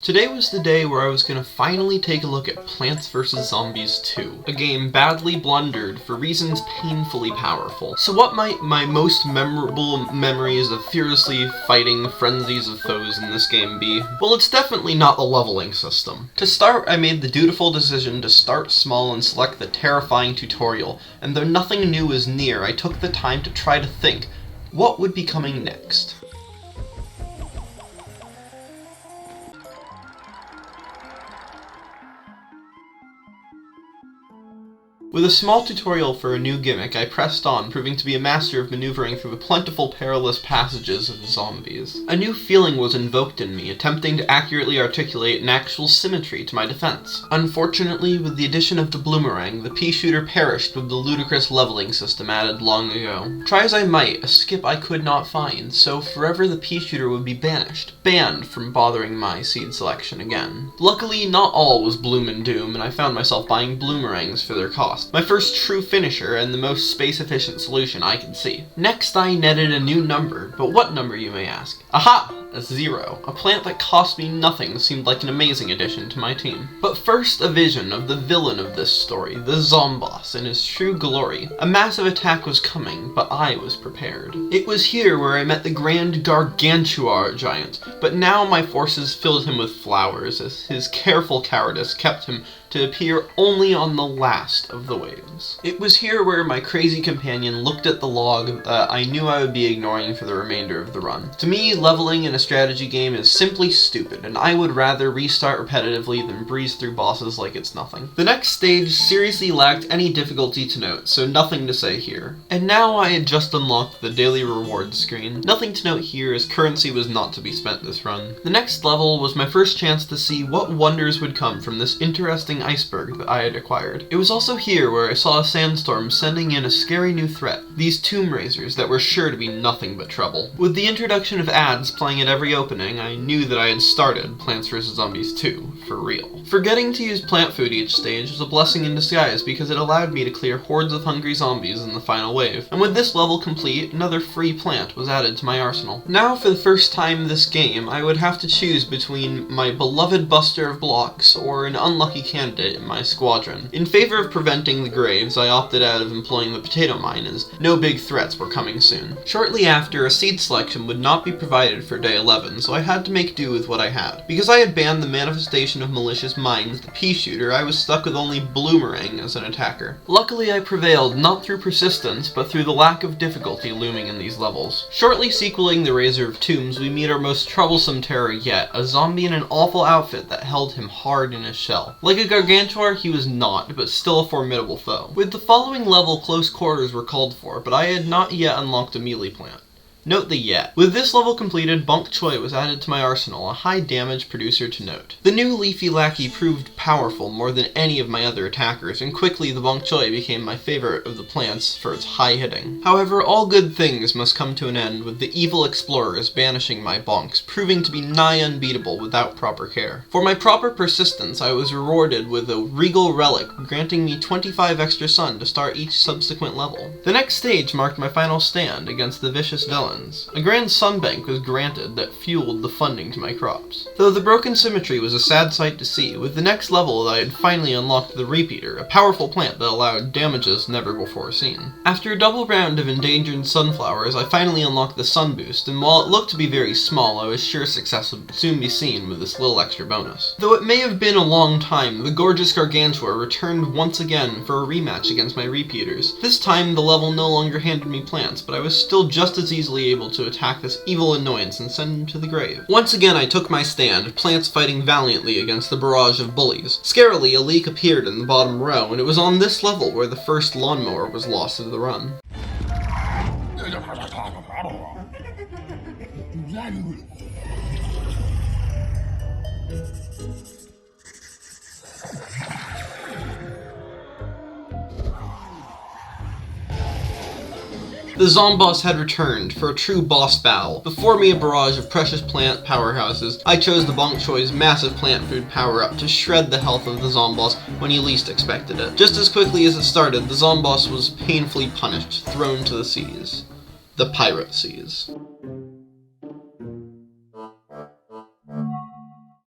Today was the day where I was gonna finally take a look at Plants vs. Zombies 2, a game badly blundered for reasons painfully powerful. So what might my most memorable memories of fearlessly fighting frenzies of foes in this game be? Well, it's definitely not the leveling system. To start, I made the dutiful decision to start small and select the terrifying tutorial, and though nothing new was near, I took the time to try to think, what would be coming next? With a small tutorial for a new gimmick, I pressed on, proving to be a master of maneuvering through the plentiful, perilous passages of the zombies. A new feeling was invoked in me, attempting to accurately articulate an actual symmetry to my defense. Unfortunately, with the addition of the bloomerang, the pea shooter perished with the ludicrous leveling system added long ago. Try as I might, a skip I could not find, so forever the pea shooter would be banished, banned from bothering my seed selection again. Luckily, not all was bloom and doom, and I found myself buying bloomerangs for their cost. My first true finisher and the most space-efficient solution I could see. Next, I netted a new number, but what number, you may ask? Aha! A 0. A plant that cost me nothing seemed like an amazing addition to my team. But first, a vision of the villain of this story, the Zomboss, in his true glory. A massive attack was coming, but I was prepared. It was here where I met the grand Gargantuar giant, but now my forces filled him with flowers, as his careful cowardice kept him to appear only on the last of the waves. It was here where my crazy companion looked at the log that I knew I would be ignoring for the remainder of the run. To me, leveling in a strategy game is simply stupid, and I would rather restart repetitively than breeze through bosses like it's nothing. The next stage seriously lacked any difficulty to note, so nothing to say here. And now I had just unlocked the daily rewards screen. Nothing to note here, as currency was not to be spent this run. The next level was my first chance to see what wonders would come from this interesting iceberg that I had acquired. It was also here where I saw a sandstorm sending in a scary new threat, these tomb raisers that were sure to be nothing but trouble. With the introduction of ads playing at every opening, I knew that I had started Plants vs. Zombies 2, for real. Forgetting to use plant food each stage was a blessing in disguise because it allowed me to clear hordes of hungry zombies in the final wave, and with this level complete, another free plant was added to my arsenal. Now, for the first time this game, I would have to choose between my beloved Buster of Blocks or an unlucky candidate in my squadron. In favor of preventing the graves, I opted out of employing the potato mine, as no big threats were coming soon. Shortly after, a seed selection would not be provided for day 11, so I had to make do with what I had. Because I had banned the manifestation of malicious mines, the pea shooter, I was stuck with only bloomerang as an attacker. Luckily, I prevailed not through persistence, but through the lack of difficulty looming in these levels. Shortly sequeling the Raiser of Tombs, we meet our most troublesome terror yet, a zombie in an awful outfit that held him hard in his shell. Like a Gargantuar, he was not, but still a formidable foe. With the following level, close quarters were called for, but I had not yet unlocked a melee plant. Note the yet. With this level completed, Bok Choy was added to my arsenal, a high damage producer to note. The new Leafy Lackey proved powerful more than any of my other attackers, and quickly the Bok Choy became my favorite of the plants for its high hitting. However, all good things must come to an end, with the evil explorers banishing my bonks, proving to be nigh unbeatable without proper care. For my proper persistence, I was rewarded with a regal relic, granting me 25 extra sun to start each subsequent level. The next stage marked my final stand against the vicious villain. A grand sunbank was granted that fueled the funding to my crops. Though the broken symmetry was a sad sight to see, with the next level I had finally unlocked the Repeater, a powerful plant that allowed damages never before seen. After a double round of endangered sunflowers, I finally unlocked the Sun Boost, and while it looked to be very small, I was sure success would soon be seen with this little extra bonus. Though it may have been a long time, the gorgeous Gargantuar returned once again for a rematch against my Repeaters. This time, the level no longer handed me plants, but I was still just as easily able to attack this evil annoyance and send him to the grave. Once again I took my stand, plants fighting valiantly against the barrage of bullies. Scarily, a leak appeared in the bottom row, and it was on this level where the first lawnmower was lost of the run. The Zomboss had returned for a true boss battle. Before me a barrage of precious plant powerhouses, I chose the Bok Choy's massive plant food power-up to shred the health of the Zomboss when he least expected it. Just as quickly as it started, the Zomboss was painfully punished, thrown to the seas. The Pirate Seas.